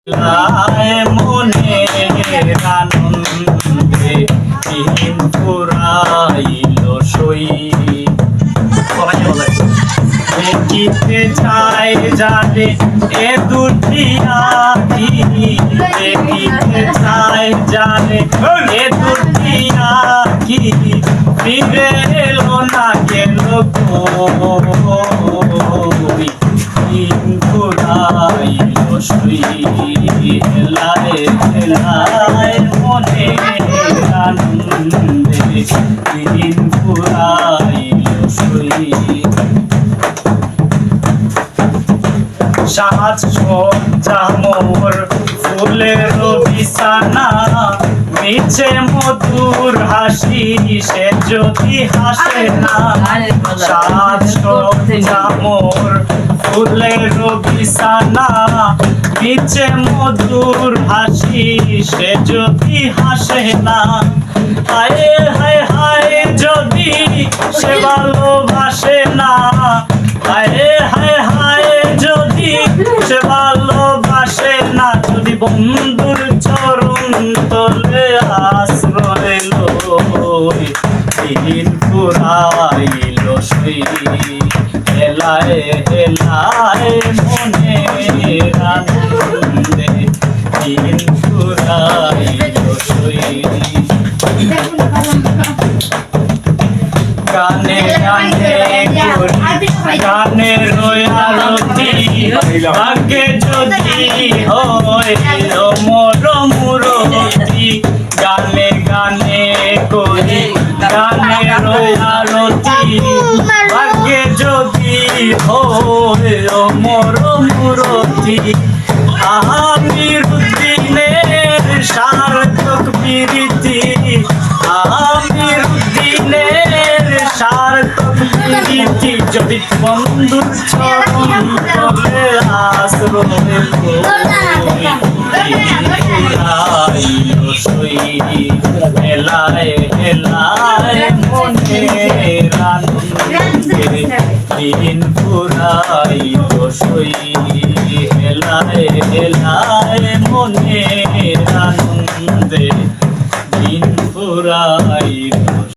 মনের আনন্দে দিন ফুরাইল সই দেখিতে চাই জানে এ দুটি আখি দেখিতে চাই জানে এ দুটি আখি ফিরে এলো না গেল কই দিন ফুরাইল সই হেলায় হেলায় মনের আনন্দে দিন ফুরাইল সই সাজ সজ্জা মোর ফুলের বিছানা মিছে মধুর হাসি সে যদি হাসে না সাজ সজ্জা মোর ফুলের বিছানা মিছে মধুর হাসি সে যদি হাসে না হায় হায় হায় যদি সে ভালোবাসে না হায় হায় হায় যদি সে ভালোবাসে না যদি বন্ধুর চরণ তলে আশ্রয় লই দিন ফুরাইল সই হেলায় হেলায় মনের আনন্দে দিন ফুরাইল সই গানে গানে গানে রয়ালতি ভাগ্যে যদি হইল মোর মুরতি গানে গানে করি গানে রয়ালতি ভাগ্যে যদি হইল মোর মুরতি আমির দিনের সার্থক প্রীতি আমির দিনের সার্থক প্রীতি যদি বন্ধুর চরণ তলে আশ্রয় সই হেলায় হেলায় মনের আনন্দে দিন ফুরাইল সই